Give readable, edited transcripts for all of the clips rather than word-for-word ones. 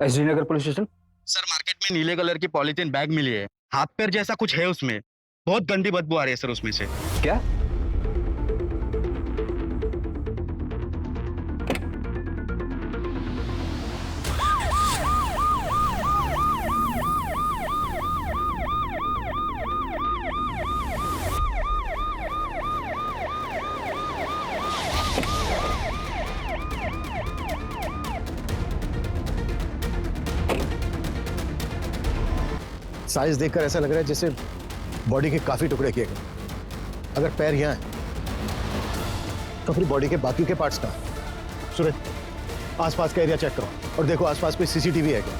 Srinagar police station. Sir market में नीले colour की पॉलीथीन बैग मिली है, हाथ पैर जैसा कुछ है उसमें, बहुत गंदी बदबू आ रही है सर उसमें से। क्या? साइज देखकर ऐसा लग रहा है जैसे बॉडी के काफी टुकड़े किए गए। अगर पैर यहाँ है तो फिर बॉडी के बाकी के पार्ट्स कहाँ? सूरज, आसपास का एरिया चेक करो और देखो आसपास कोई सीसीटीवी है क्या।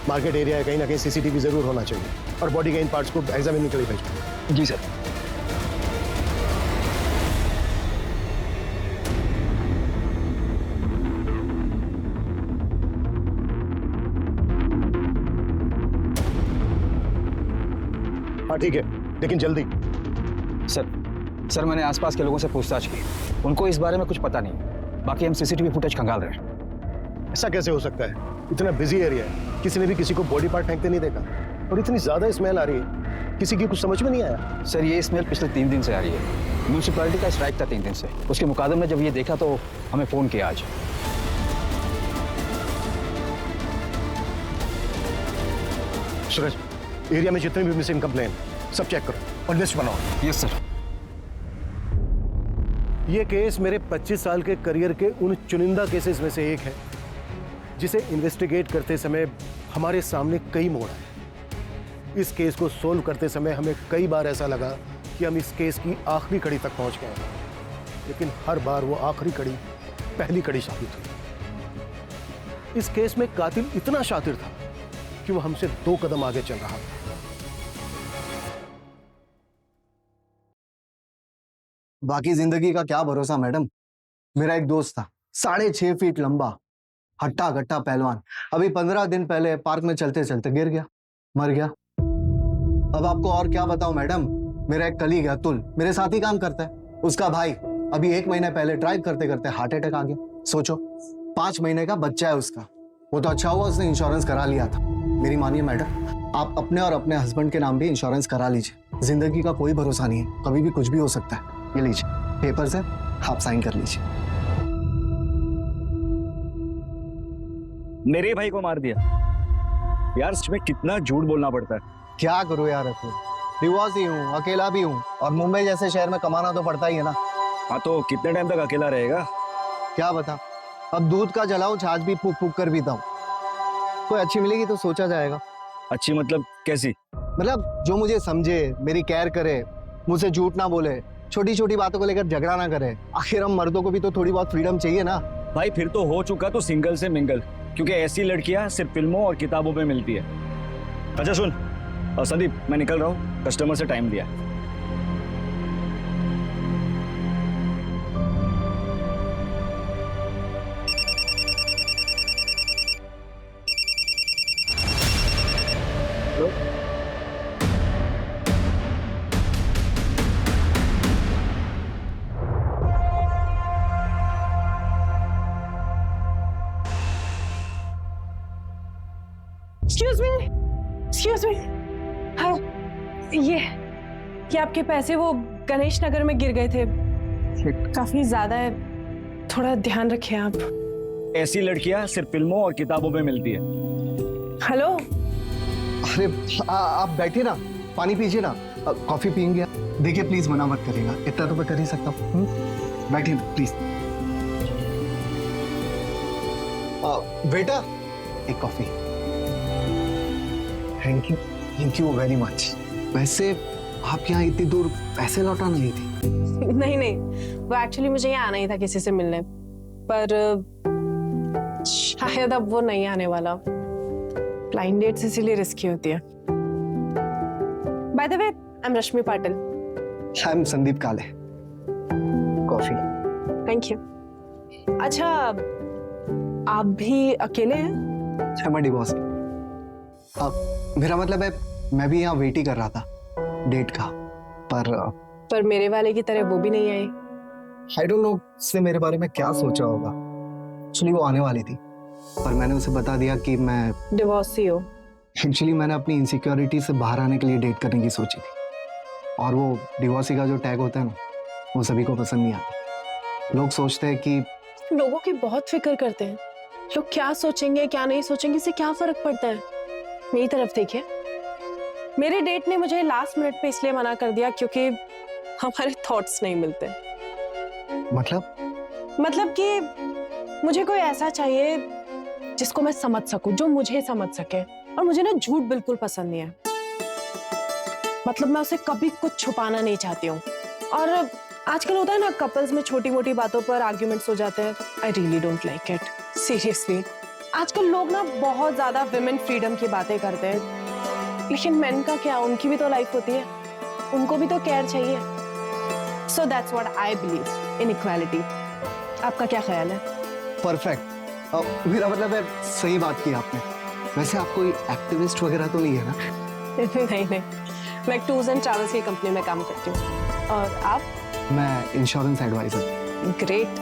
मार्केट एरिया है, कहीं ना कहीं सीसीटीवी जरूर होना चाहिए। और बॉडी के इन पार्ट्स को एग्जामिन के लिए भेजो। जी सर। हाँ ठीक है, लेकिन जल्दी। सर मैंने आसपास के लोगों से पूछताछ की, उनको इस बारे में कुछ पता नहीं। बाकी हम सीसीटीवी फुटेज खंगाल रहे हैं। ऐसा कैसे हो सकता है? इतना बिजी एरिया है, किसी ने भी किसी को बॉडी पार्ट फेंकते नहीं देखा। और इतनी ज्यादा स्मेल आ रही है, किसी की कुछ समझ में नहीं आया। सर ये स्मेल पिछले 3 दिन से आ रही है। म्यूनिसिपैलिटी का स्ट्राइक था 3 दिन से। उसके मुकादमे में जब ये देखा तो हमें फोन किया आज। सूरज, एरिया में जितने भी मिसिंग कंप्लेन सब चेक करो और लिस्ट बनाओ। Yes sir. ये केस मेरे 25 साल के करियर के उन चुनिंदा केसेस में से एक है जिसे इन्वेस्टिगेट करते समय हमारे सामने कई मोड़ आए। इस केस को सोल्व करते समय हमें कई बार ऐसा लगा कि हम इस केस की आखिरी कड़ी तक पहुंच गए हैं, लेकिन हर बार वो आखिरी कड़ी पहली कड़ी साबित हुई। इस केस में कातिल इतना शातिर था कि वो हमसे 2 कदम आगे चल रहा था। बाकी जिंदगी का क्या भरोसा मैडम। मेरा एक दोस्त था, 6.5 फीट लंबा, हट्टा कट्टा पहलवान। अभी 15 दिन पहले पार्क में चलते चलते गिर गया, मर गया। अब आपको और क्या बताऊं मैडम। मेरा एक कलीग है अतुल, मेरे साथ ही काम करता है। उसका भाई अभी 1 महीने पहले ड्राइव करते करते हार्ट अटैक आ गया। सोचो, 5 महीने का बच्चा है उसका। वो तो अच्छा हुआ उसने इंश्योरेंस करा लिया था। मेरी मानिए मैडम, आप अपने और अपने हस्बैंड के नाम भी इंश्योरेंस करा लीजिए। जिंदगी का कोई भरोसा नहीं है, कभी भी कुछ भी हो सकता है। ये लीजिए पेपर्स है, आप साइन कर लीजिए। मेरे भाई को मार दिया यार, इसमें कितना झूठ बोलना पड़ता है। क्या करूं यार अतुल, डिवोर्स ही हूँ, अकेला भी हूँ, और मुंबई जैसे शहर में कमाना तो पड़ता ही है ना। हाँ तो कितने टाइम तक अकेला रहेगा? क्या बता, अब दूध का जलाऊं, छाछ भी फूक फूक कर पीता हूँ। कोई अच्छी मिलेगी तो सोचा जाएगा। अच्छी मतलब कैसी? मतलब जो मुझे समझे, मेरी केयर करे, मुझसे झूठ ना बोले, छोटी छोटी बातों को लेकर झगड़ा ना करे। आखिर हम मर्दों को भी तो थोड़ी बहुत फ्रीडम चाहिए ना। भाई फिर तो हो चुका तो सिंगल से मिंगल, क्योंकि ऐसी लड़कियां सिर्फ फिल्मों और किताबों में मिलती है। अच्छा सुन संदीप, मैं निकल रहा हूँ, कस्टमर से टाइम दिया। Excuse me. हाँ, ये आपके पैसे वो गणेश नगर में गिर गए थे, काफी ज्यादा है, थोड़ा ध्यान रखिए आप। ऐसी लड़कियां सिर्फ फिल्मों और किताबों में मिलती है। हेलो। अरे आप बैठिए ना, पानी पीजिए ना, कॉफी पियेंगे? देखिए प्लीज मना मत करिएगा, इतना तो मैं कर ही सकता हूँ। बैठिए ना प्लीज। बेटा एक coffee. Thank you very much. वैसे आप यहाँ इतनी दूर पैसे लौटाने आई थी? नहीं, वो एक्चुअली मुझे यहाँ आना ही था किसी से मिलने, पर शायद अब वो नहीं आने वाला। ब्लाइंड डेट्स इसीलिए रिस्की होती है। By the way, I am Rashmi Patil. I am Sandeep काले। कॉफी। Thank you. अच्छा, आप भी अकेले हैं? मैं डिवोर्स। मेरा मतलब है मैं भी यहाँ वेट ही कर रहा था डेट का, पर मेरे वाले की तरह वो भी नहीं आई। आई डोंट नो उसने मेरे बारे में क्या सोचा होगा। एक्चुअली वो आने वाली थी, पर मैंने उसे बता दिया कि मैं डिवोर्सी हो। एक्चुअली मैंने अपनी इनसिक्योरिटी से बाहर आने के लिए डेट करने की सोची थी, और वो डिवोर्सी का जो टैग होता है ना, वो सभी को पसंद नहीं आता। लोग सोचते हैं कि लोगों की बहुत फिक्र करते हैं, लोग क्या सोचेंगे क्या नहीं सोचेंगे, इससे क्या फर्क पड़ता है। मेरी तरफ देखिए, मेरे डेट ने मुझे लास्ट मिनट पे इसलिए मना कर दिया क्योंकि हमारे थॉट्स नहीं मिलते। मतलब कि मुझे कोई ऐसा चाहिए जिसको मैं समझ सकूं, जो मुझे समझ सके, और मुझे ना झूठ बिल्कुल पसंद नहीं है। मतलब मैं उसे कभी कुछ छुपाना नहीं चाहती हूँ। और आजकल होता है ना, कपल्स में छोटी मोटी बातों पर आर्ग्यूमेंट्स हो जाते हैं। I really don't like it, seriously. आजकल लोग ना बहुत ज्यादा विमेन फ्रीडम की बातें करते हैं, लेकिन मेन का क्या, उनकी भी तो लाइफ होती है, उनको भी तो केयर चाहिए। So that's what I believe in equality. आपका क्या ख्याल है? परफेक्ट। मेरा मतलब है, सही बात की आपने। वैसे आप कोई एक्टिविस्ट वगैरह तो नहीं है ना? नहीं, मैं एक टूर्स एंड ट्रैवल्स की कंपनी में काम करती हूँ। और आप? मैं इंश्योरेंस एडवाइजर। ग्रेट।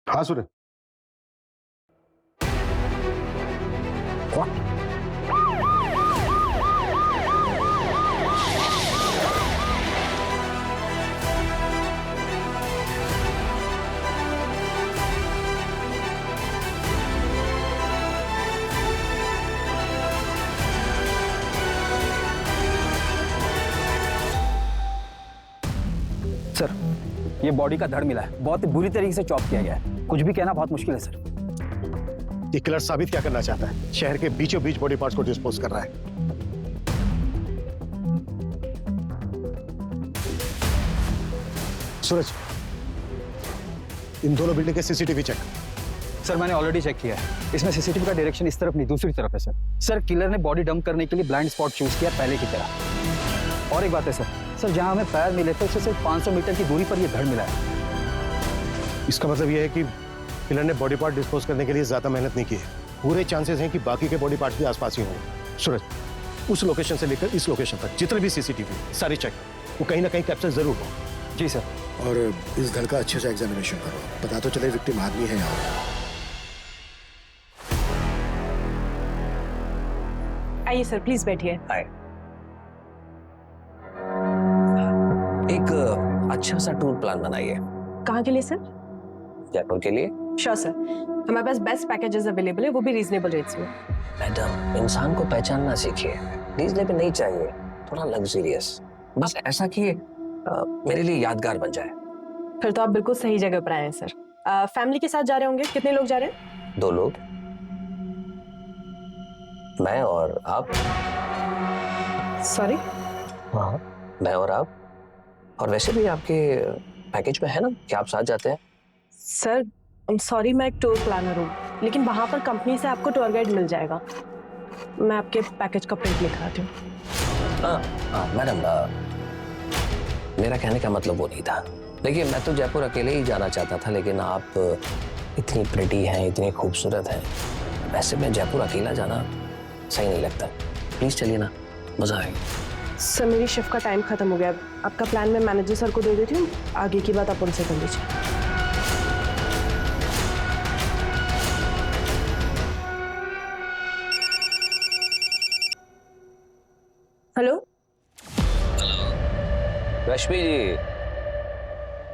हाँ सूरज। सर, ये बॉडी का धड़ मिला है, बहुत ही बुरी तरीके से चॉप किया गया है। कुछ भी कहना बहुत मुश्किल है सर। ये किलर साबित क्या करना चाहता है? शहर के बीचों बीच बॉडी पार्ट्स को डिस्पोज कर रहा है। सूरज, इन दोनों बिल्डिंग के सीसीटीवी चेक। सर मैंने ऑलरेडी चेक किया है, इसमें सीसीटीवी का डायरेक्शन इस तरफ नहीं, दूसरी तरफ है सर। किलर ने बॉडी डंप करने के लिए ब्लाइंड स्पॉट चूज किया पहले की तरह। और एक बात है सर, जहां हमें पैर मिले थे उससे सिर्फ 500 मीटर की दूरी पर यह धड़ मिला है। इसका मतलब यह है कि किलर ने बॉडी पार्ट डिस्पोज करने के लिए ज्यादा मेहनत नहीं की है। पूरे चांसेस हैं कि बाकी के बॉडी पार्ट्स भी आसपास ही होंगे। सूरज, उस लोकेशन से लेकर इस लोकेशन तक जितने भी सीसीटीवी सारी चेक, वो कहीं ना कहीं कैप्चर जरूर हो। जी सर। और इस घर का अच्छे से एग्जामिनेशन करो, पता तो चले विक्टिम आदमी है यहाँ। आइए सर, प्लीज बैठिए। एक अच्छा सा टूर प्लान बनाइए। कहाँ के लिए सर? जयपुर के लिए। श्योर सर, हमारे पास बेस्ट पैकेजेस अवेलेबल है, वो भी रीजनेबल रेट्स में। मैडम, इंसान को पहचानना सीखिए। रीजनेबल नहीं चाहिए, थोड़ा लग्जरियस, बस ऐसा कि मेरे लिए यादगार बन जाए। फिर तो आप बिल्कुल सही जगह पर आए हैं सर। फैमिली के साथ जा रहे होंगे? कितने लोग जा रहे हैं? 2 लोग, मैं और आप। सॉरी? हाँ, मैं और आप। और वैसे भी आपके पैकेज में है ना कि आप साथ जाते हैं। सर सॉरी, मैं एक टूर प्लानर हूँ, लेकिन वहाँ पर कंपनी से आपको टूर गाइड मिल जाएगा। मैं आपके पैकेज का प्रिंट लिखा आती हूँ। हाँ मैडम, मेरा कहने का मतलब वो नहीं था। देखिए, मैं तो जयपुर अकेले ही जाना चाहता था, लेकिन आप इतनी प्रिटी हैं, इतनी खूबसूरत हैं, वैसे में जयपुर अकेला जाना सही नहीं लगता। प्लीज चलिए ना, मजा आएगा। सर मेरी शिफ्ट का टाइम खत्म हो गया, आपका प्लान मैं मैनेजर सर को दे देती हूँ, आगे की बात आप उनसे कर लीजिए। हेलो रश्मि जी,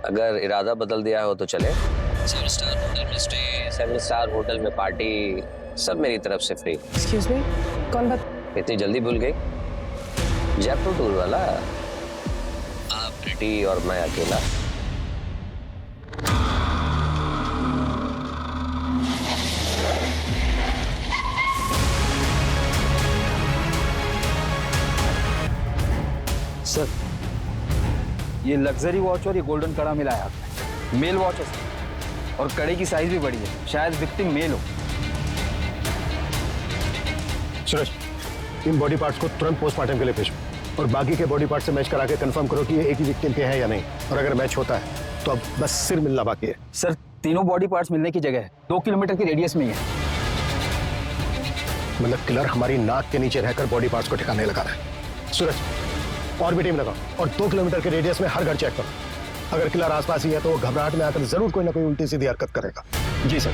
अगर इरादा बदल दिया हो तो चले। 7 स्टार होटल में स्टे, 7 स्टार होटल में पार्टी, सब मेरी तरफ से फ्री। एक्सक्यूज मी, कौन बात? इतनी जल्दी भूल गई? जयपुर टूर वाला, आप प्रिटी और मैं अकेला। सर, ये लग्जरी वॉच और ये गोल्डन कड़ा मिला है आपने। मेल वॉच है सर, और कड़े की साइज भी बड़ी है, शायद विक्टिम मेल हो। सूरज, इन बॉडी पार्ट्स को तुरंत पोस्टमार्टम के लिए भेजो, और बाकी के बॉडी पार्ट से मैच करा के कंफर्म करो कि ये एक ही विक्टिम के हैं या नहीं। और अगर मैच होता है तो अब बस सिर मिलना बाकी है। सर तीनों बॉडी पार्ट्स मिलने की जगह है 2 किलोमीटर की रेडियस में ही है। मतलब किलर हमारी नाक के नीचे रहकर बॉडी पार्ट्स को ठिकाने लगा रहा है। सूरज और भी टीम लगाओ और 2 किलोमीटर के रेडियस में हर घर चेक करो। अगर किलर आसपास ही है तो वो घबराहट में आकर जरूर कोई ना कोई उल्टी सीधी हरकत करेगा। जी सर।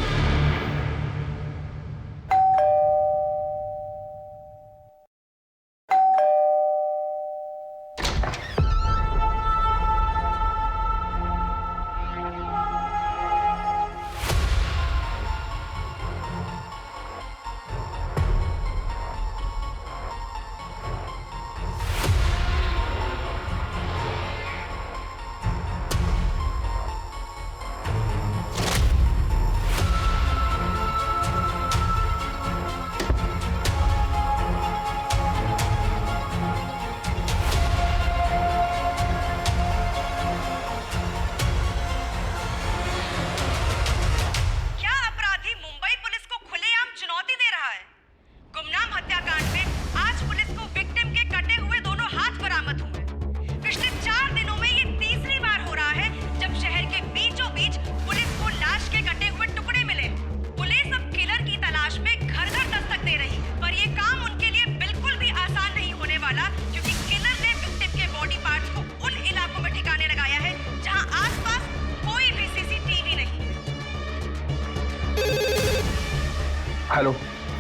हेलो,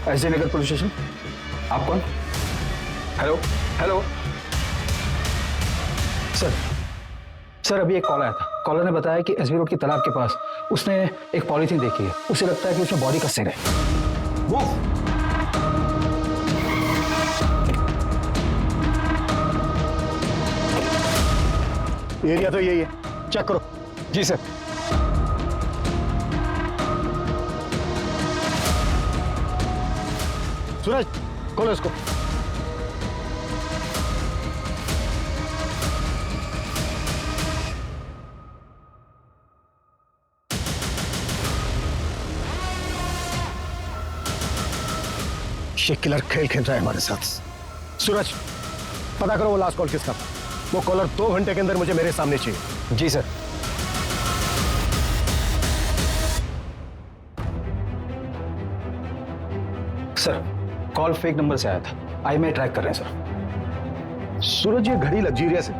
एसडी नगर पुलिस स्टेशन। आप कौन? हेलो हेलो सर अभी एक कॉल आया था। कॉलर ने बताया कि एसबी रोड की तालाब के पास उसने एक पॉलीथीन देखी है। उसे लगता है कि उसमें बॉडी का सिर है। वो एरिया तो यही है, चेक करो। जी सर। सूरज खोलो इसको। ये किलर खेल खेल रहा है हमारे साथ। सूरज पता करो वो लास्ट कॉल किसका था। वो कॉलर 2 घंटे के अंदर मुझे मेरे सामने चाहिए। जी sir. Sir call fake number से आया था। IMEI ट्रैक कर रहे हैं सर। सूरज ये घड़ी लग्जरियस है,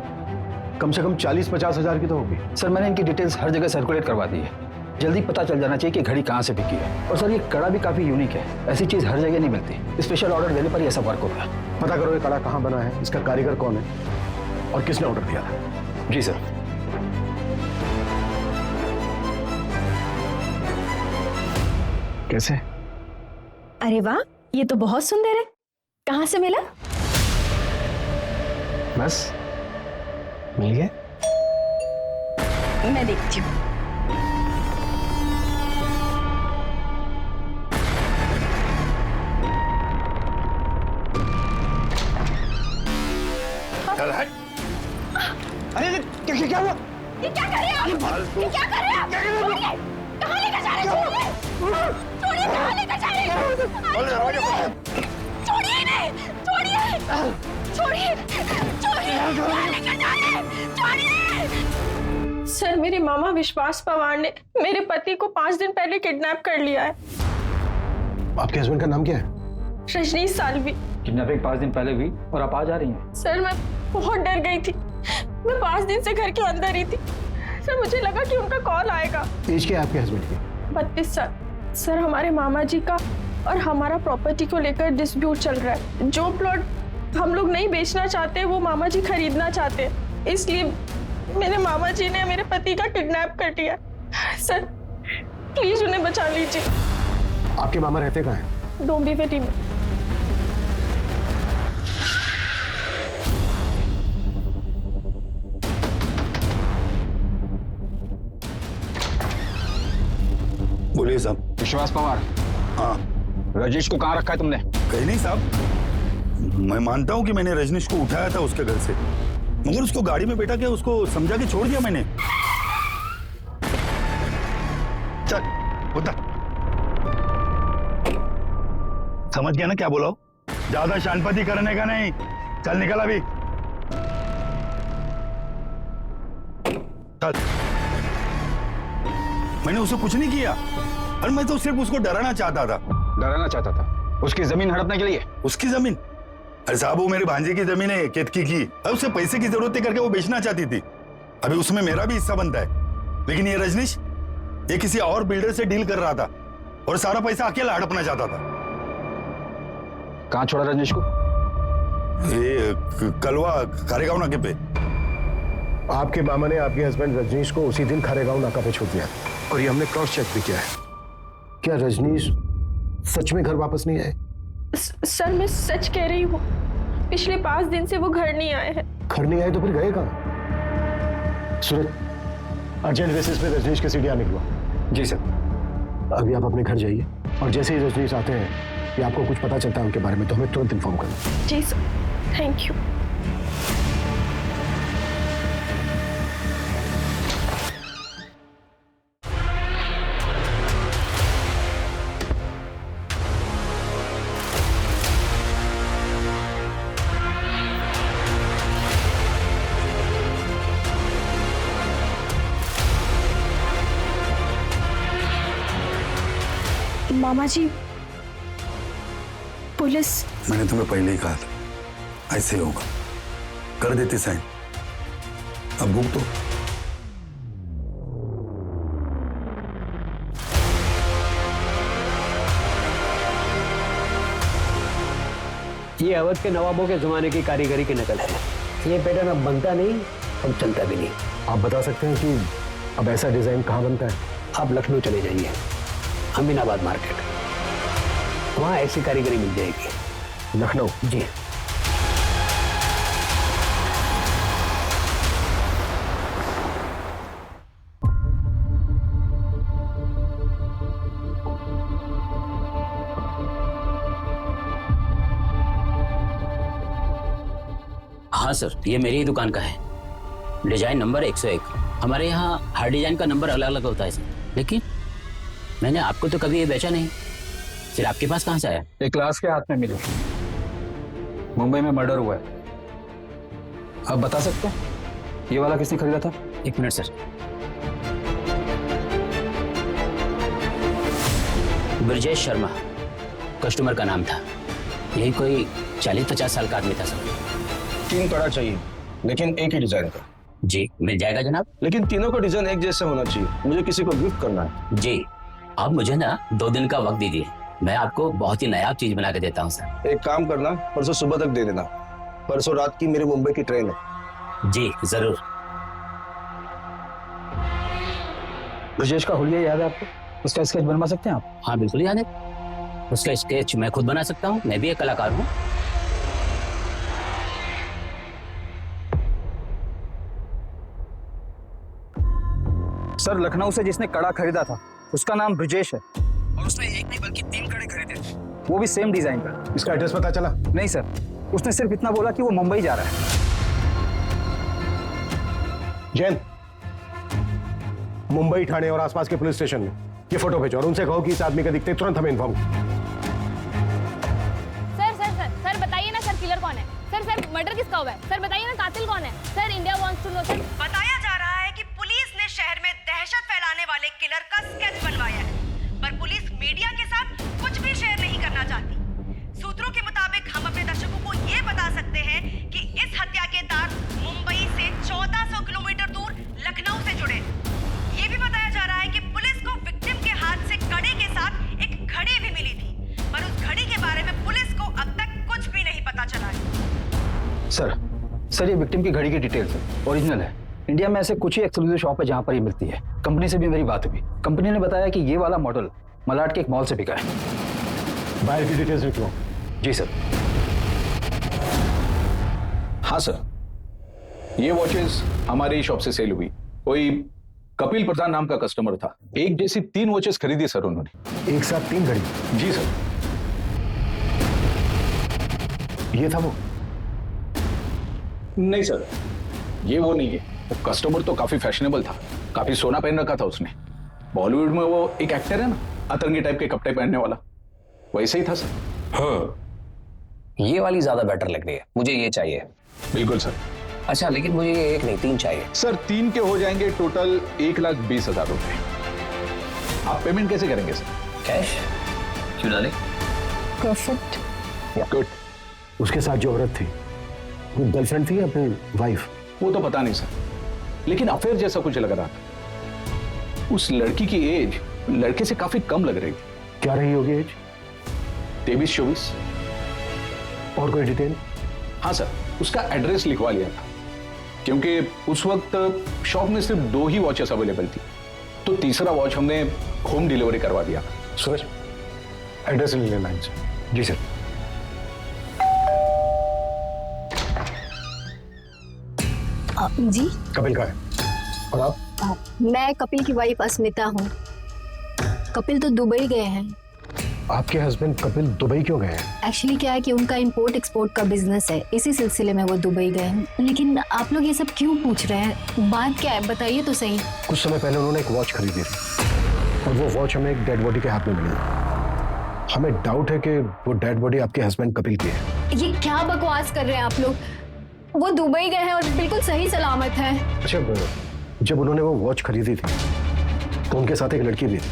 कम से कम 40-50 हजार की तो होगी। सर मैंने इनकी डिटेल्स हर जगह सर्कुलेट करवा दी है। जल्दी पता चल जाना चाहिए कि घड़ी कहाँ से बिकी है। और सर ये कड़ा भी काफी यूनिक है, ऐसी चीज हर जगह नहीं मिलती। स्पेशल ऑर्डर देने पर ही ऐसा वर्क होता है। पता करो ये कड़ा कहाँ बना है, इसका कारीगर कौन है और किसने ऑर्डर दिया था। जी सर। कैसे? अरे वाह, ये तो बहुत सुंदर है। कहाँ से मिला? बस मिल गया। मैं देखती हूँ। अरे क्या हुआ? ये क्या कर रहे हो? ये क्या कर रहे हो? छोड़िए! कहाँ लेकर जा रहे हो? छोड़िए! कहाँ लेकर जा रहे हो? छोड़िए इन्हें! छोड़िए! छोड़िए! छोड़िए! कहाँ लेकर जा रहे हैं? छोड़िए! सर मेरे मामा विश्वास पवार ने मेरे पति को 5 दिन पहले किडनैप कर लिया है। आपके हस्बैंड का नाम क्या है? रजनीश साल्वी। किडनैपिंग 5 दिन पहले हुई और आप आ जा रही हैं। सर मैं बहुत डर गई थी। मैं 5 दिन से घर के अंदर ही थी। सर मुझे लगा कि उनका कॉल आएगा। एज क्या है आपके हस्बैंड की? 32 साल। सर हमारे मामा जी का और हमारा प्रॉपर्टी को लेकर डिस्प्यूट चल रहा है। जो प्लॉट हम लोग नहीं बेचना चाहते वो मामा जी खरीदना चाहते हैं। इसलिए मेरे मामा जी ने मेरे पति का किडनैप कर दिया। सर प्लीज उन्हें बचा लीजिए। आपके मामा रहते कहाँ हैं? डोंबिवली में। बोलिए साहब। विश्वास पवार। हाँ। राजेश को कहाँ रखा है तुमने? कहीं नहीं साहब, मैं मानता हूँ कि मैंने रजनीश को उठाया था उसके घर से, मगर उसको गाड़ी में बैठा के उसको समझा के छोड़ दिया मैंने। चल उतर। समझ गया ना क्या बोला हो? ज्यादा शानपति करने का नहीं। चल निकल अभी। चल मैंने उसे कुछ नहीं किया। और मैं तो सिर्फ उसको डराना चाहता था। डराना चाहता था उसकी जमीन हड़पने के लिए? उसकी जमीन? अरे साहब, वो मेरे भांजे की जमीन है, केतकी की। अब उसे पैसे की जरूरत थी करके वो बेचना चाहती थी। अभी उसमें मेरा भी हिस्सा बनता है। लेकिन ये रजनीश, ये किसी और बिल्डर से डील कर रहा था और सारा पैसा अकेला हड़पना चाहता था। कहाँ छोड़ा रजनीश को? ये कलवा खारेगांव नाके पे। आपके मामा ने आपके हस्बैंड रजनीश को उसी दिन खारेगांव नाका पे छोड़ दिया और ये हमने क्रॉस चेक भी किया है। क्या रजनीश सच में घर वापस नहीं आए? सर मैं सच कह रही हूँ, पिछले 5 दिन से वो घर नहीं आए हैं। घर नहीं आए तो फिर गए कहाँ? सूरज, अर्जेंट बेसिस पे रजनीश के सीढ़ियाँ निकलवा। जी सर। अभी आप अपने घर जाइए और जैसे ही रजनीश आते हैं या आपको कुछ पता चलता है उनके बारे में तो हमें तुरंत इन्फॉर्म करना। जी सर, थैंक यू। मामा जी, पुलिस। मैंने तुम्हें पहले ही कहा था ऐसे ही होगा। कर देते साइन। अब भूख तो। ये अवध के नवाबों के जमाने की कारीगरी की नकल है। ये पैटर्न अब बनता नहीं और चलता भी नहीं। आप बता सकते हैं कि अब ऐसा डिजाइन कहाँ बनता है? आप लखनऊ चले जाइए, अमीनाबाद मार्केट, वहां ऐसी कारीगरी मिल जाएगी। लखनऊ? जी। हाँ सर, ये मेरी ही दुकान का है। Design number 101। हमारे यहाँ हर डिजाइन का नंबर अलग अलग होता है सर, लेकिन मैंने आपको तो कभी ये बेचा नहीं। फिर आपके पास कहाँ से आया? एक क्लास के हाथ में मिली। मुंबई में मर्डर हुआ है। आप बता सकते हैं ये वाला किसने खरीदा था? 1 minute sir. Brajesh Sharma customer का नाम था। यही कोई 40-50 साल का आदमी था सर। 3 कड़ा चाहिए, लेकिन एक ही डिजाइन का। जी मिल जाएगा जनाब। लेकिन तीनों का डिजाइन एक जैसा होना चाहिए, मुझे किसी को गिफ्ट करना है। जी, आप मुझे ना 2 दिन का वक्त दीजिए, मैं आपको बहुत ही नायाब चीज बना के देता हूँ सर। एक काम करना, परसों सुबह तक दे देना। परसों रात की मेरी मुंबई की ट्रेन है। जी जरूर। ब्रजेश का हुलिया याद है आपको? उसका स्केच बनवा सकते हैं आप? हाँ बिल्कुल याद है। उसका स्केच मैं खुद बना सकता हूँ, मैं भी एक कलाकार हूँ। सर, लखनऊ से जिसने कड़ा खरीदा था उसका नाम ब्रजेश है और उसने एक नहीं बल्कि 3 कड़े खरीदे थे, वो भी सेम डिजाइन का। इसका एड्रेस पता चला? नहीं सर, उसने सिर्फ इतना बोला कि वो मुंबई जा रहा है। जैन, मुंबई, ठाणे और आसपास के पुलिस स्टेशन में ये फोटो भेजो और उनसे कहो कि इस आदमी का दिखते तुरंत हमें इन्फॉर्म। सर बताइए ना सर, किलर कौन है? सर मर्डर किसका हुआ है? सर बताइए ना, कातिल कौन है? Sir India wants to know sir. बताया जा रहा है कि पुलिस ने शहर में दहशत फैलाने वाले किलर का स्केच बनवाया है, पर पुलिस मीडिया के साथ कुछ भी शेयर नहीं करना चाहती। सूत्रों के मुताबिक हम अपने दर्शकों को ये बता सकते हैं कि इस हत्या के तार मुंबई से 1400 किलोमीटर दूर लखनऊ से जुड़े। ये भी बताया जा रहा है कि पुलिस को विक्टिम के हाथ से कड़े के साथ एक घड़ी भी मिली थी, पर उस घड़ी के बारे में पुलिस को अब तक कुछ भी नहीं पता चला है। सर ये विक्टिम की घड़ी की डिटेल्स है, ओरिजिनल है। इंडिया में ऐसे कुछ ही एक्सक्लूसिव शॉप है जहां पर ये मिलती है। कंपनी से भी मेरी बात हुई, कंपनी ने बताया कि ये वाला मॉडल मलाड के एक मॉल से बिका है। बाहर की डिटेल्स लिख लो। जी सर। हाँ सर, ये वॉचेस हमारी शॉप से सेल हुई। कोई कपिल प्रधान नाम का कस्टमर था, एक जैसी 3 वॉचेस खरीदी सर उन्होंने। एक साथ 3 घड़ी? जी सर। ये था वो? नहीं सर, ये वो नहीं है। वो कस्टमर तो काफी फैशनेबल था, काफी सोना पहन रखा था उसने। बॉलीवुड में वो एक एक्टर है ना, अतरंगी टाइप के कपड़े पहनने वाला, वैसे ही था सर। हाँ, ये वाली ज्यादा बेटर लग रही है, मुझे ये चाहिए। बिल्कुल सर। अच्छा, लेकिन मुझे 1 नहीं 3 चाहिए। सर 3 के हो जाएंगे टोटल 1,20,000 रुपए। आप पेमेंट कैसे करेंगे सर? कैश? क्यों डाले? परफेक्ट। गुड। उसके साथ जो औरत थी वो गर्लफ्रेंड थी या फिर वाइफ? वो तो पता नहीं सर, लेकिन अफेयर जैसा कुछ लग रहा था। उस लड़की की एज लड़के से काफी कम लग रही थी। क्या रही होगी एज? 23-24। और कोई डिटेल? हाँ सर, उसका एड्रेस लिखवा लिया था, क्योंकि उस वक्त शॉप में सिर्फ 2 ही वॉचेस अवेलेबल थी, तो तीसरा वॉच हमने होम डिलीवरी करवा दिया। सूरज, एड्रेस ले लेना इनसे। जी सर। जी कपिल का है। और आप? मैं कपिल की वाइफ अस्मिता हूँ। कपिल तो दुबई गए हैं। आपके हस्बैंड कपिल दुबई क्यों गए हैं? एक्चुअली क्या है कि उनका इंपोर्ट एक्सपोर्ट का बिजनेस है, इसी सिलसिले में वो दुबई गए हैं। लेकिन आप लोग ये सब क्यों पूछ रहे हैं? बात क्या है, बताइए तो सही। कुछ समय पहले उन्होंने एक वॉच खरीदी थी और वो वॉच हमें एक डेड बॉडी के हाथ में मिली। हमें डाउट है कि वो डेड बॉडी आपके हस्बैंड कपिल की है। ये क्या बकवास कर रहे हैं आप लोग? वो दुबई गए हैं और बिल्कुल सही सलामत है। अच्छा, जब उन्होंने वो वॉच खरीदी थी तो उनके साथ एक लड़की भी थी।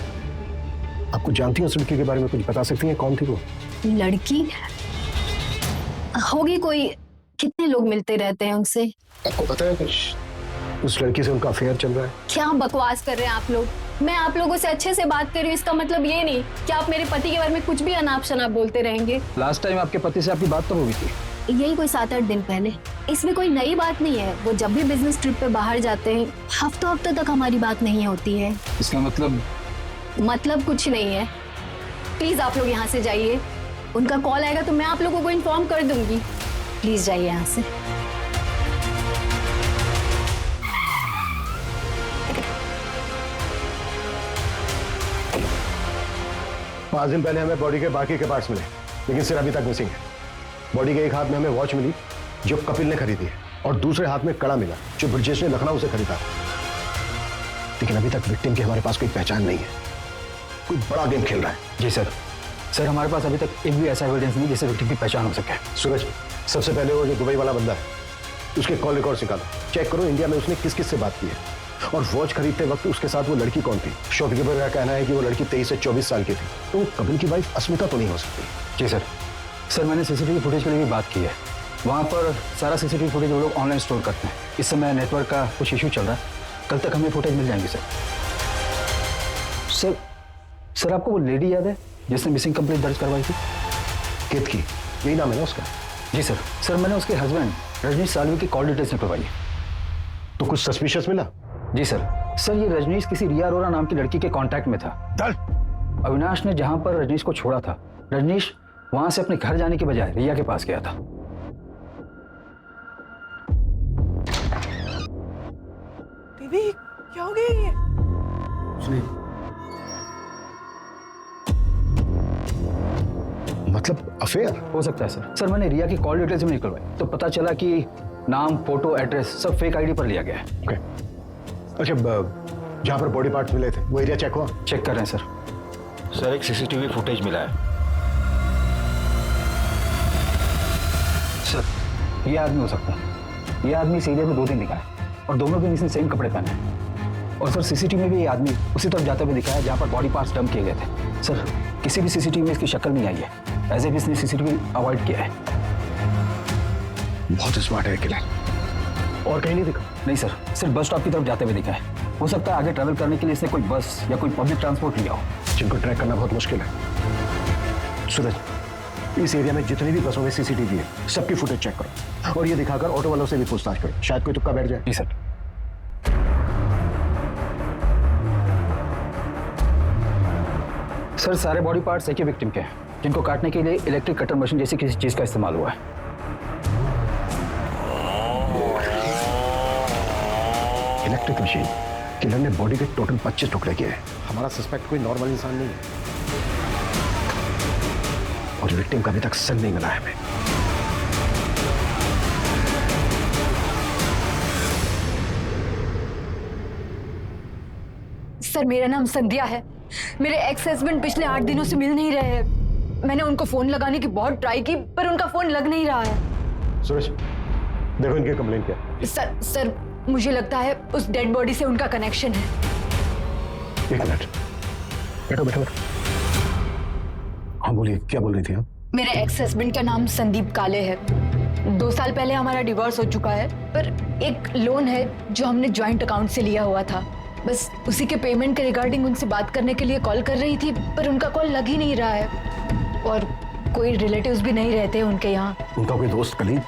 आपको जानती हैं उस लड़की के बारे में? कुछ बता सकती हैं कौन थी वो लड़की? होगी कोई, कितने लोग मिलते रहते हैं उनसे। आपको पता है कुछ उस लड़की से उनका अफेयर चल रहा है? क्या बकवास कर रहे हैं आप लोग? मैं आप लोगों से अच्छे से बात कर रही हूँ, इसका मतलब ये नहीं कि आप मेरे पति के बारे में कुछ भी अनाप शनाप बोलते रहेंगे। लास्ट टाइम आपके पति से आपकी बात तो हुई थी? यही कोई 7-8 दिन पहले। इसमें कोई नई बात नहीं है। वो जब भी बिजनेस ट्रिप पे बाहर जाते हैं हफ्तों तक हमारी बात नहीं होती है। इसका मतलब कुछ नहीं है। प्लीज आप लोग यहाँ से जाइए। उनका कॉल आएगा तो मैं आप लोगों को इन्फॉर्म कर दूंगी। प्लीज जाइए यहाँ से। 5 दिन पहले हमें बॉडी के बाकी के पार्ट्स मिले, लेकिन सिर अभी तक मिसिंग है। बॉडी के एक हाथ में हमें वॉच मिली जो कपिल ने खरीदी है और दूसरे हाथ में कड़ा मिला जो ब्रजेश ने लखनऊ से खरीदा, लेकिन अभी तक विक्टिम की हमारे पास कोई पहचान नहीं है। कोई बड़ा गेम खेल रहा है। जी सर। सर हमारे पास अभी तक एक भी ऐसा एविडेंस नहीं जिससे विक्टिम की पहचान हो सके। सूरज, सबसे पहले वो जो दुबई वाला बंदा है उसके कॉल रिकॉर्ड निकालो, चेक करो इंडिया में उसने किस किस से बात की है और वॉच खरीदते वक्त उसके साथ वो लड़की कौन थी। शॉपकीपर का कहना है कि वो लड़की 23 से 24 साल की थी, तो कपिल की वाइफ अस्मिता तो नहीं हो सकती। जी सर। सर मैंने सीसीटीवी फुटेज के लिए भी बात की है। वहाँ पर सारा सीसीटीवी फुटेज वो लोग ऑनलाइन स्टोर करते हैं। इस समय नेटवर्क का कुछ इशू चल रहा है, कल तक हमें फुटेज मिल जाएंगे सर। सर आपको वो लेडी याद है जिसने मिसिंग कंप्लेंट दर्ज करवाई थी? कित की? यही नाम है ना उसका? जी सर। सर मैंने उसके हस्बैंड रजनीश सालवी की कॉल डिटेल्स निकलवाई है। तो कुछ सस्पिशियस मिला? जी सर। सर ये रजनीश किसी रिया अरोरा नाम की लड़की के कांटेक्ट में था। अविनाश ने जहां पर रजनीश को छोड़ा था, रजनीश वहां से अपने घर जाने के बजाय रिया के पास गया था। दीदी क्या हो गया ये? मतलब अफेयर हो सकता है सर। सर मैंने रिया की कॉल डिटेल्स भी निकलवाई तो पता चला कि नाम, फोटो, एड्रेस सब फेक आईडी पर लिया गया है। ओके। अच्छा, जहां पर बॉडी पार्ट्स मिले थे वो एरिया चेक हुआ? चेक कर रहे हैं सर। सर एक सीसीटीवी फुटेज मिला है। सर ये आदमी हो सकता है। ये आदमी इस एरिया में 2 दिन दिखा है और दोनों के इसने सेम कपड़े पहने हैं। और सर सीसीटीवी में भी ये आदमी उसी तरफ जाते हुए दिखा है जहाँ पर बॉडी पार्ट्स डंप किए गए थे। सर किसी भी सीसीटीवी में इसकी शक्ल नहीं आई है, एज इफ इसने सीसीटीवी अवॉइड किया है। बहुत स्मार्ट है किलर। और कहीं नहीं दिखा? नहीं सर, सिर्फ बस स्टॉप की तरफ जाते हुए दिखा है। हो सकता है आगे ट्रैवल करने के लिए इसने कोई बस या कोई पब्लिक ट्रांसपोर्ट लिया हो, जिनको ट्रैक करना बहुत मुश्किल है। सूरज, इस एरिया में जितनी भी बसों में सीसीटीवी है सबकी फुटेज चेक करो और ये दिखाकर ऑटो वालों से भी पूछताछ करो, शायद कोई तुक्का बैठ जाए। जी सर। सर सारे बॉडी पार्ट्स एक ही विक्टिम के हैं जिनको काटने के लिए इलेक्ट्रिक कटर मशीन जैसी किसी चीज का इस्तेमाल हुआ है। Electric machine? किलर ने बॉडी के टोटल 25 टुकड़े किए हैं। हमारा सस्पेक्ट कोई नॉर्मल इंसान नहीं है और विक्टिम का अभी तक सन नहीं मिला है हमें। सर मेरा नाम संध्या है। मेरे एक्स हस्बैंड पिछले 8 दिनों से मिल नहीं रहे हैं। मैंने उनको फोन लगाने की बहुत ट्राई की पर उनका फोन लग नहीं रहा है। सूरज, देखो इनकी कंप्लेंट क्या है। सर मुझे लगता है उस डेड बॉडी से उनका कनेक्शन है। एक मिनट, बैठो बैठो बैठो। हाँ बोलिए, क्या बोल रही थी आप? मेरे एक्स हस्बैंड का नाम संदीप काले है। 2 साल पहले हमारा डिवोर्स हो चुका है, पर एक लोन है जो हमने जॉइंट अकाउंट से लिया हुआ था। बस उसी के पेमेंट के रिगार्डिंग उनसे बात करने के लिए कॉल कर रही थी, पर उनका कॉल लग ही नहीं रहा है और कोई रिलेटिव्स भी नहीं रहते उनके यहाँ। उनका कोई दोस्त कलीग?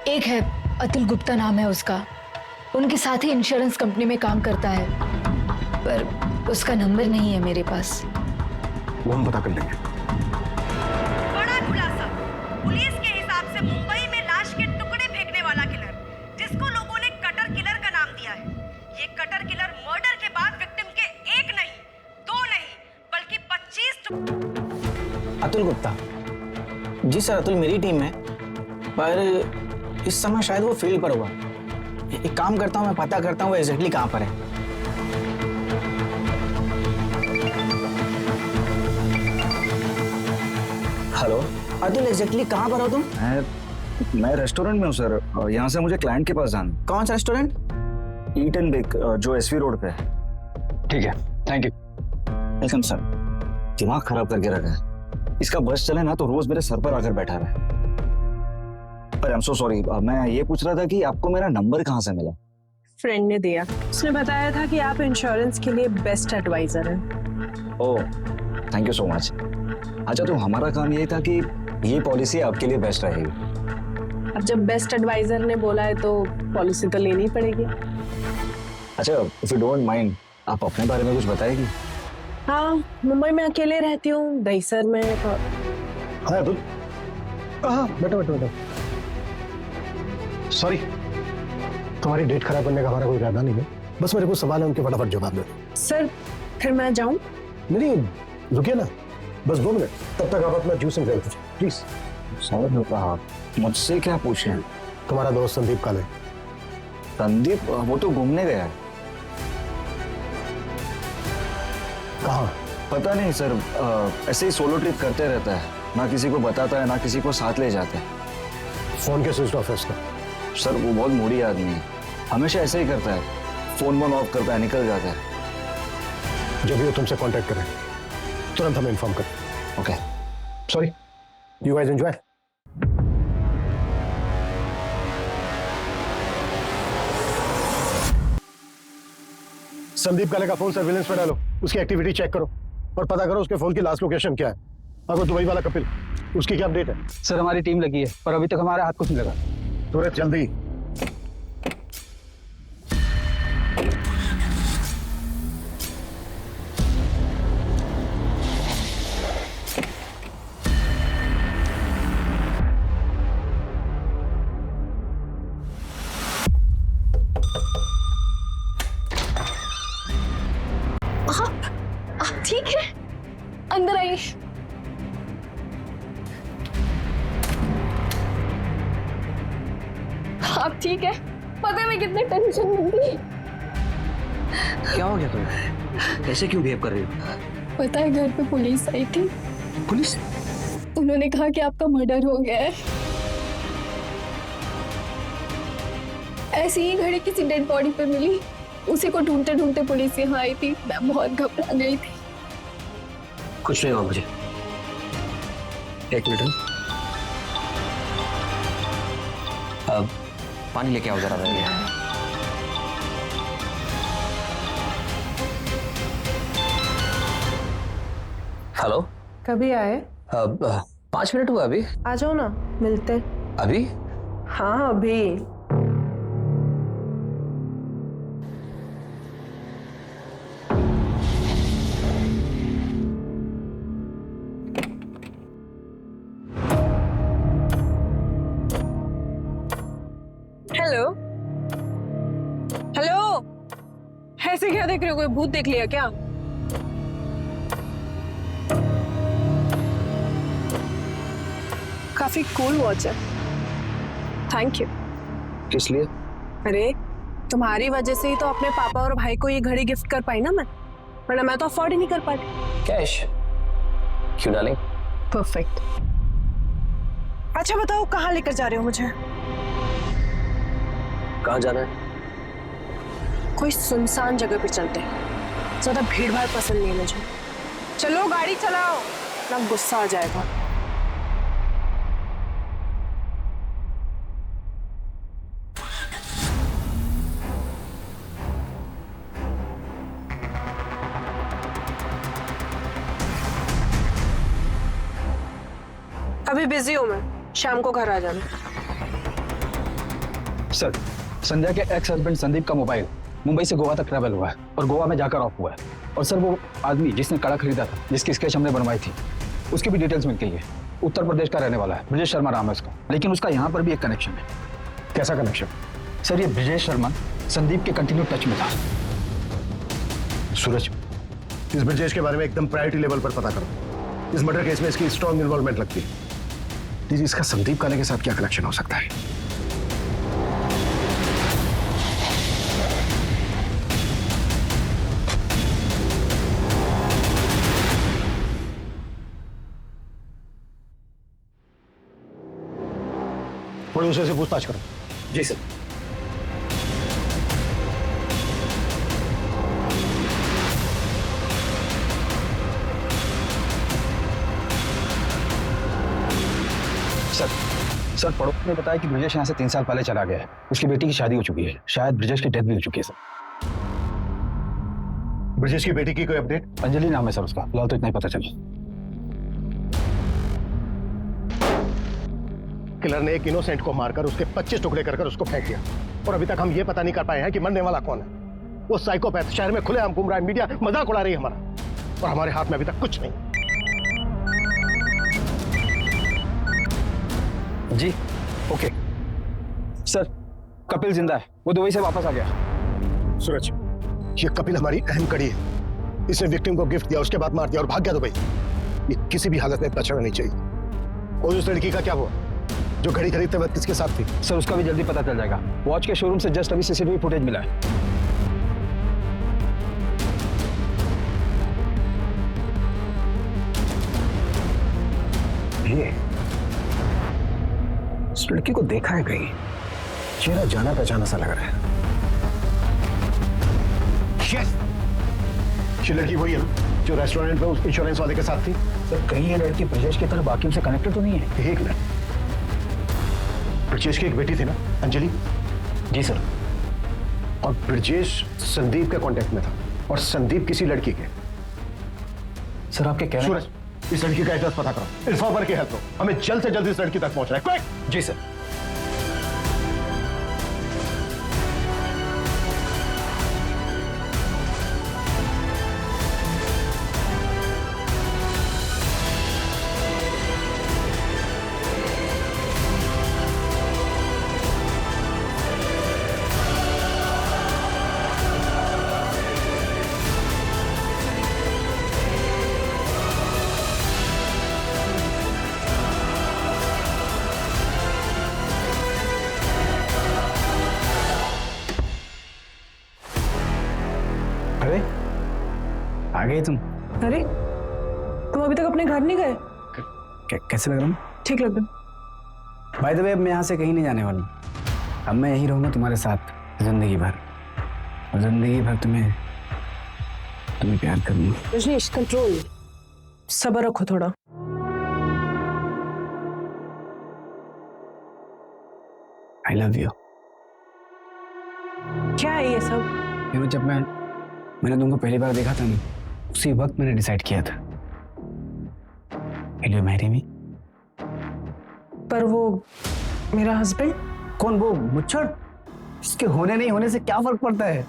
एक है, अतुल गुप्ता नाम है उसका, उनके साथ ही इंश्योरेंस कंपनी में काम करता है, पर उसका नंबर नहीं है मेरे पास। वो हम पता कर लेंगे। बड़ा खुलासा, पुलिस के हिसाब से मुंबई में लाश के टुकड़े फेंकने वाला किलर, जिसको लोगों ने कटर किलर का नाम दिया है। ये कटर किलर मर्डर के बाद विक्टिम के 1 नहीं, 2 नहीं, बल्कि 25 अतुल गुप्ता? जी सर, अतुल मेरी टीम है, पर इस समय शायद वो फील्ड पर हुआ। एक काम करता हूँ, मैं पता करता हूँ वो एग्जैक्टली कहाँ पर है। हेलो अतुल, एग्जैक्टली कहाँ पर हो तुम? मैं रेस्टोरेंट में हूँ सर, यहाँ से मुझे क्लाइंट के पास जाना। कौन सा रेस्टोरेंट? ईट एंड बेक, जो एसवी रोड पे है। ठीक है, थैंक यू। Welcome sir. दिमाग खराब करके रखा है, इसका बस चले ना तो रोज मेरे सर पर आकर बैठा रहा है। पर आई एम सो सॉरी, मैं ये पूछ रहा था कि आपको मेरा नंबर कहाँ से मिला? फ्रेंड ने दिया, उसने बताया था कि आप इंश्योरेंस के लिए बेस्ट एडवाइजर हैं। ओह, थैंक यू सो मच। अच्छा, तो हमारा काम ये था कि ये पॉलिसी आपके लिए बेस्ट रहेगी। अब जब बेस्ट एडवाइजर ने बोला है तो पॉलिसी तो लेनी पड़ेगी। अच्छा, इफ यू डोंट माइंड, आप अपने बारे में कुछ बताएगी? हाँ, मुंबई में अकेले रहती हूँ, दहीसर में। हाँ अतुल, हाँ बैठो बैठो बैठो। सॉरी, तुम्हारी डेट खराब करने का हमारा कोई इरादा नहीं है, बस मेरे को सवाल है, उनके फटाफट जवाब दो। सर, फिर मैं जाऊं? नहीं, रुकिए ना, बस 2 मिनट, तब तक आप अपना जूस एंजॉय कीजिए प्लीज। सर, आप मुझसे क्या पूछ रहे हैं? तुम्हारा दोस्त संदीप काले। संदीप? वो तो घूमने गया है। कहाँ? पता नहीं सर, ऐसे ही सोलो ट्रिप करते रहता है, ना किसी को बताता है ना किसी को साथ ले जाता है। फोन के स्विच ऑफ है इसका। सर, वो बहुत मूडी आदमी है, हमेशा ऐसे ही करता है, फोन ऑफ करता है, निकल जाता है। जब भी वो तुमसे कांटेक्ट करें तुरंत हमें इन्फॉर्म करें। Okay, sorry, you guys enjoy. Sandeep काले का फोन सर्विलेंस पे डालो, उसकी एक्टिविटी चेक करो और पता करो उसके फोन की लास्ट लोकेशन क्या है। अगर दुबई वाला कपिल, उसकी क्या अपडेट है? सर, हमारी टीम लगी है, पर अभी तक हमारे हाथ कुछ नहीं लगा। सूरज जल्दी। आप ठीक है? अंदर आइए। आप ठीक है? पता है मैं कितने टेंशन में थी। क्या हो गया तुम्हें? ऐसे क्यों बिहेव कर रही हो? पता है घर पे पुलिस आई थी। पुलिस? उन्होंने कहा कि आपका मर्डर हो गया है। ऐसी ही घड़ी किसी डेड बॉडी पे मिली, उसी को ढूंढते ढूंढते पुलिस यहाँ आई थी। मैं बहुत घबरा गई थी। कुछ नहीं हुआ मुझे। एक मिनट, अब पानी लेके आओ जरा मेरे लिए। हेलो, कभी आए? अब 5 मिनट हुआ अभी। आ जाओ ना, मिलते। अभी? हाँ अभी। हेलो हेलो, ऐसे क्या देख रहे हो? कोई भूत देख लिया क्या? काफी कूल वॉच है, थैंक यू। किस लिए? अरे तुम्हारी वजह से ही तो अपने पापा और भाई को ये घड़ी गिफ्ट कर पाई ना मैं, वरना मैं तो अफोर्ड ही नहीं कर पाती। कैश? क्यों डार्लिंग? परफेक्ट। अच्छा बताओ, कहाँ लेकर जा रहे हो मुझे? कहाँ जाना है? कोई सुनसान जगह पे चलते हैं, ज्यादा भीड़ भाड़ पसंद नहीं है मुझे। चलो गाड़ी चलाओ, ना गुस्सा आ जाएगा। अभी बिजी हूं मैं, शाम को घर आ जाना। सर, संध्या के एक्स हस्बैंड संदीप का मोबाइल मुंबई से गोवा तक ट्रैवल हुआ है और गोवा में जाकर ऑफ हुआ है। और सर वो आदमी जिसने कड़ा खरीदा था, जिसकी स्केच हमने बनवाई थी, उसकी भी डिटेल्स मिल गई है। उत्तर प्रदेश का रहने वाला है, ब्रजेश शर्मा नाम है उसका। लेकिन उसका यहाँ पर भी एक कनेक्शन है। कैसा कनेक्शन? सर ये ब्रजेश शर्मा संदीप के कंटिन्यू टच में था। सूरज, इस ब्रजेश के बारे में एकदम प्रायोरिटी लेवल पर पता करो। इस मर्डर केस में इसकी स्ट्रॉन्ग इन्वॉल्वमेंट लगती है। दीजिए, इसका संदीप काले के साथ क्या कनेक्शन हो सकता है? प्रोड्यूसर से पूछताछ करो। जी सर। सर पड़ोस ने बताया कि ब्रजेश यहाँ से 3 साल पहले चला गया है। उसकी बेटी की शादी हो चुकी है, शायद ब्रजेश की डेथ भी हो चुकी है। सर ब्रजेश की बेटी की कोई अपडेट? अंजलि नाम है सर उसका, फिलहाल तो इतना ही पता चला। किलर ने एक इनोसेंट को मारकर उसके 25 टुकड़े कर उसको फेंक दिया और अभी तक हम ये पता नहीं कर पाए हैं कि मरने वाला कौन है। वो साइकोपैथ शहर में खुलेआम घूम रहा है, मीडिया मजाक उड़ा रही है हमारा, और हमारे हाथ में अभी तक कुछ नहीं। जी ओके सर, कपिल जिंदा है, वो दुबई से वापस आ गया। सूरज, ये कपिल हमारी अहम कड़ी है। इसने विक्टिम को गिफ्ट दिया, उसके बाद मार दिया और भाग गया दुबई। ये किसी भी हालत में बचना नहीं चाहिए। और उस लड़की का क्या हुआ जो घड़ी खरीदते वक्त किसके साथ थी? सर उसका भी जल्दी पता चल जाएगा। वॉच के शोरूम से जस्ट अभी सीसीटीवी फुटेज मिला है। ये इस लड़की को देखा है कहीं, चेहरा जाना पहचाना सा लग रहा है। Yes! ये लड़की वही है जो रेस्टोरेंट में उस इंश्योरेंस वाले के साथ थी। सर कहीं ये लड़की ब्रजेश की तरह बाकियों से कनेक्टेड तो नहीं है? एक मिनट, ब्रजेश की एक बेटी थी ना, अंजलि? जी सर। और ब्रजेश संदीप के कांटेक्ट में था और संदीप किसी लड़की के। सर आपके कहने सूरज, इस लड़की का एड्रेस पता करो, इन्फॉर्मर की हेल्प लो, हमें जल्द से जल्द इस लड़की तक पहुंचना है। क्विक! जी सर। आ गए तुम? अरे तुम अभी तक अपने घर नहीं गए? कैसे लग रहा हूँ? ठीक लग रहा। बाय द वे, अब मैं यहाँ से कहीं नहीं जाने वाला हूँ। अब मैं यहीं रहूँगा तुम्हारे साथ जिंदगी भर, और जिंदगी भर तुम्हें प्यार करूँगा। रजनीश, कंट्रोल, सब्र रखो थोड़ा। I love you. क्या है ये सब? जब मैंने तुमको पहली बार देखा था ना, उसी वक्त मैंने डिसाइड किया था, Will you marry me? पर वो मेरा हस्बैंड? कौन वो मुच्छड़? इसके होने नहीं होने से क्या फर्क पड़ता है?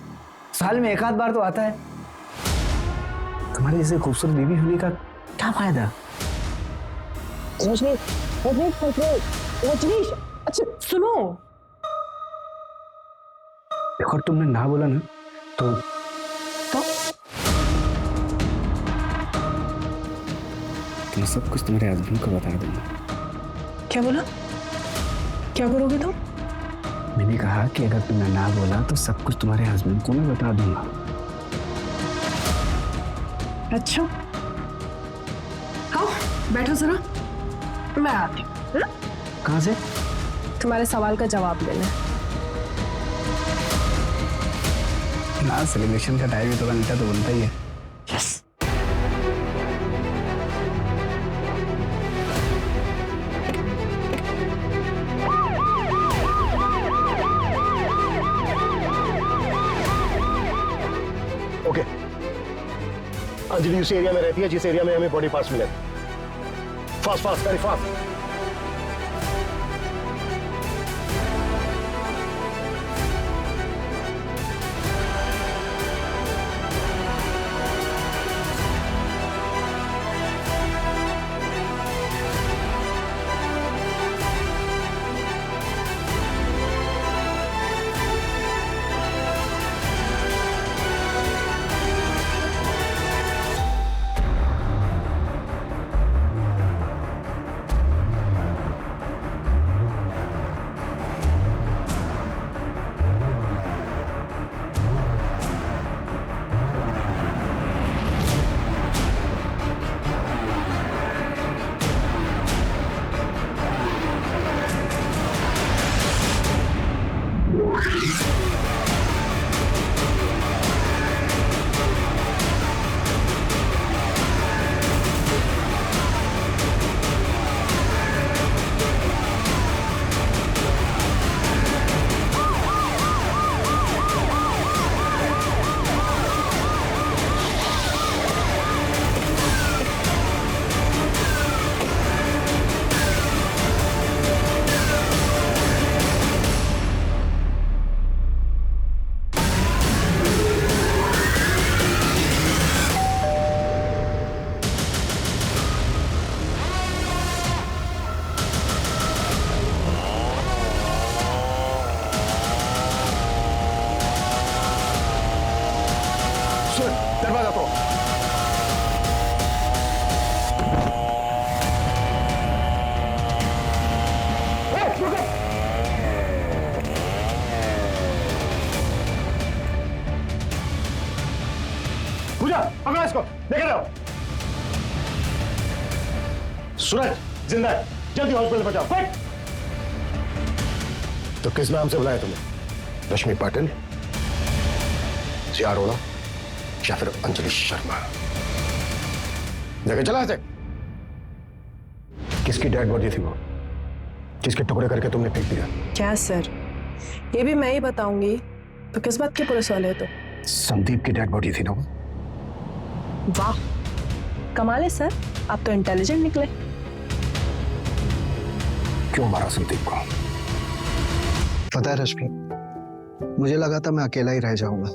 साल में एक आध बार तो आता है। तुम्हारी जैसे खूबसूरत बीवी होने का क्या फायदा? रजनीश, अच्छा सुनो, देखो तुमने ना बोला ना तो मैं सब कुछ तुम्हारे हस्बैंड को बता दूंगा। क्या बोला? क्या करोगे तुम? मैंने कहा कि अगर तुमने ना बोला तो सब कुछ तुम्हारे हस्बैंड को मैं बता दूंगा। अच्छा, आओ बैठो जरा, मैं आती हूँ। कहाँ से? तुम्हारे सवाल का जवाब लेना। ना सेलिब्रेशन का टाइम है, थोड़ा मीठा तो बनता ही है। यस। ओके, अंजलि उस एरिया में रहती है जिस एरिया में हमें बॉडी पार्ट्स मिले। Fast fast, very fast. दरवाजा तोड़। पूजा, पकड़ो इसको, लेकर आओ। सूरज जिंदा है, जल्दी हॉस्पिटल पहुंचाओ, क्विक। तो किस नाम से बुलाया तुमने? रश्मि पाटिल, जिया अरोड़ा या फिर अंजलि शर्मा? जगह चला ऐसे। किसकी डेड बॉडी थी वो, जिसके टुकड़े करके तुमने फेंक दिया? क्या सर, ये भी मैं ही बताऊंगी तो किस बात के पुलिस वाले हो? तो संदीप की डेड बॉडी थी ना वो। वाह, कमाल है सर, आप तो इंटेलिजेंट निकले। क्यों मारा संदीप को? पता है रश्मि, मुझे लगा था मैं अकेला ही रह जाऊंगा,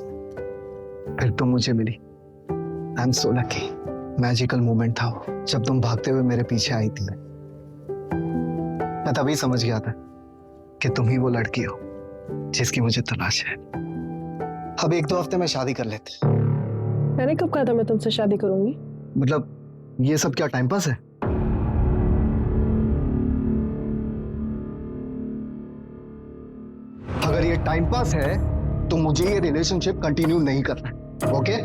फिर तुम मुझे मिली। I am so lucky. Magical moment था वो, जब तुम भागते हुए मेरे पीछे आई थी। मैं तभी समझ गया था कि तुम ही वो लड़की हो जिसकी मुझे तलाश है। अब 1-2 हफ्ते में शादी कर लेते। मैंने कब कहा था मैं तुमसे शादी करूंगी? मतलब ये सब क्या टाइम पास है? अगर ये टाइम पास है तो मुझे ये रिलेशनशिप कंटिन्यू नहीं करना है, ओके?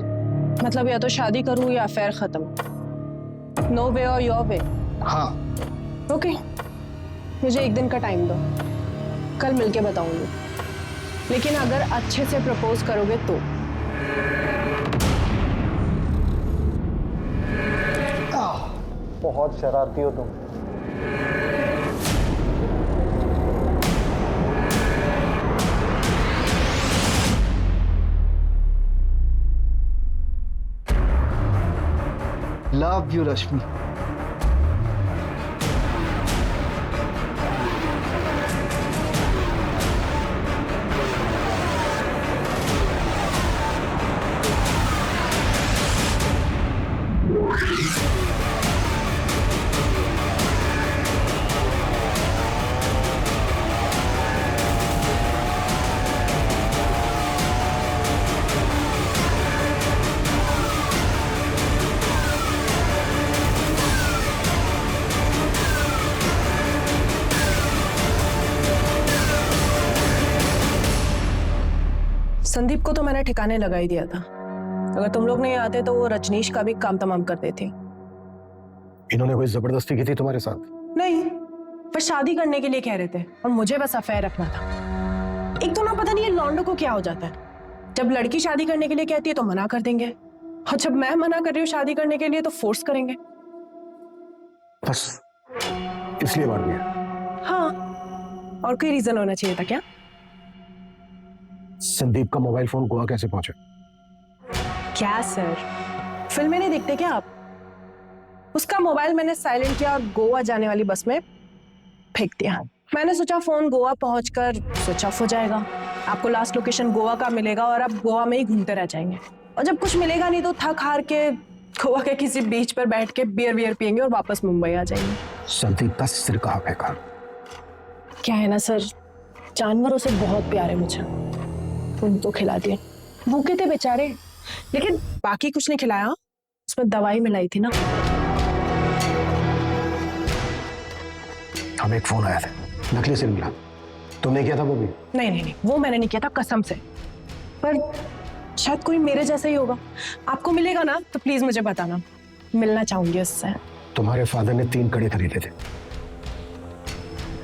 मतलब या तो शादी करूं या अफेयर खत्म। नो वे और योर वे। हाँ। ओके, मुझे 1 दिन का टाइम दो, कल मिलके बताऊंगी। लेकिन अगर अच्छे से प्रपोज करोगे तो। बहुत शरारती हो तुम। लव यू रश्मि। संदीप को तो मैंने ठिकाने लगा ही दिया था। अगर तुम लोग नहीं आते तो वो रजनीश का भी काम तमाम कर देते। इन्होंने कोई जबरदस्ती की थी तुम्हारे साथ? नहीं, पर शादी करने के लिए कह रहे थे और मुझे बस अफेयर रखना था। एक तो ना पता नहीं ये लौंडो को क्या हो जाता है, जब लड़की शादी करने के लिए कहती है तो मना कर देंगे, और जब मैं मना कर रही हूँ शादी करने के लिए तो फोर्स करेंगे। बस इसलिए मार दिया? हाँ, और कोई रीजन होना चाहिए था क्या? संदीप का मोबाइल फोन गोवा कैसे पहुंचा? क्या सर, फिल्में नहीं देखते क्या आप? उसका मोबाइल मैंने साइलेंट किया और गोवा जाने वाली बस में फेंक दिया। मैंने सोचा फोन गोवा पहुंचकर स्विच ऑफ हो जाएगा, आपको लास्ट लोकेशन गोवा का मिलेगा और आप गोवा में ही घूमते रह जाएंगे। और जब कुछ मिलेगा नहीं तो थक हार के गोवा के किसी बीच पर बैठ के बियर पियेंगे और वापस मुंबई आ जाएंगे। संदीप बस सिर कहाँ फेंका? क्या है ना सर, जानवरों से बहुत प्यार है मुझे, उनको खिला दिए। भूखे थे बेचारे, लेकिन बाकी कुछ नहीं खिलाया, उसमें दवाई मिलाई थी ना। हमें एक फोन आया था, नकली सिम मिला। तुमने किया था वो भी? नहीं, वो मैंने नहीं किया था कसम से। पर शायद कोई मेरे जैसा ही होगा। आपको मिलेगा ना तो प्लीज मुझे बताना, मिलना चाहूंगी उससे। तुम्हारे फादर ने 3 कड़े खरीदे थे,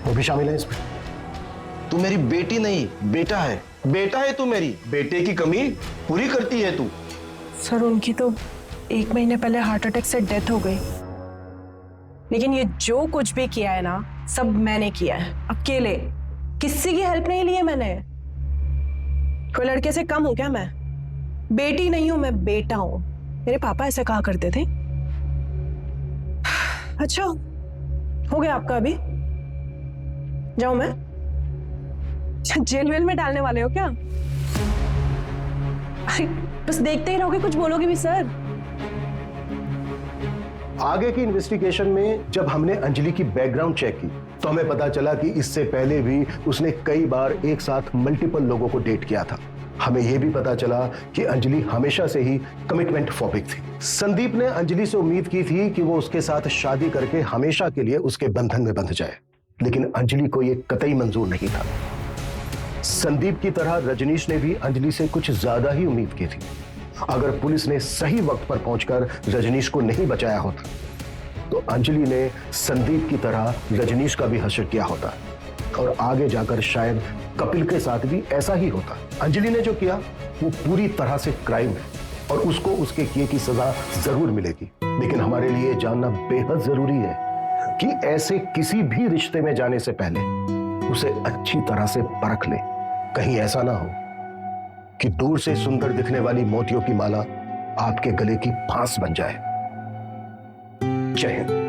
वो भी शामिल है इसमें। तू मेरी बेटी नहीं, बेटा है। बेटा है तू मेरी, बेटे की कमी पूरी करती है तू। सर उनकी तो 1 महीने पहले हार्ट अटैक से डेथ हो गई, लेकिन ये जो कुछ भी किया है ना सब मैंने किया है, अकेले, किसी की हेल्प नहीं ली है मैंने। कोई लड़के से कम हूं क्या मैं? बेटी नहीं हूं मैं, बेटा हूं। मेरे पापा ऐसे कहा करते थे। अच्छा हो गया आपका अभी? जाऊं मैं? जेल वेल में डालने वाले हो क्या? अरे बस देखते ही रहोगे, कुछ बोलोगे भी सर? आगे की इन्वेस्टिगेशन में जब हमने अंजलि की बैकग्राउंड चेक की तो हमें पता चला कि इससे पहले भी उसने कई बार एक साथ मल्टीपल लोगों को डेट किया था। हमें यह भी पता चला कि अंजलि हमेशा से ही कमिटमेंट फोबिक थी। संदीप ने अंजलि से उम्मीद की थी कि वो उसके साथ शादी करके हमेशा के लिए उसके बंधन में बंध जाए, लेकिन अंजलि को यह कतई मंजूर नहीं था। संदीप की तरह रजनीश ने भी अंजलि से कुछ ज्यादा ही उम्मीद की थी। अगर पुलिस ने सही वक्त पर पहुंचकर रजनीश को नहीं बचाया होता तो अंजलि ने संदीप की तरह रजनीश का भी हश्र किया होता और आगे जाकर शायद कपिल के साथ भी ऐसा ही होता। अंजलि ने जो किया वो पूरी तरह से क्राइम है और उसको उसके किए की सजा जरूर मिलेगी, लेकिन हमारे लिए जानना बेहद जरूरी है कि ऐसे किसी भी रिश्ते में जाने से पहले उसे अच्छी तरह से परख ले। कहीं ऐसा ना हो कि दूर से सुंदर दिखने वाली मोतियों की माला आपके गले की फांस बन जाए। जय हिंद।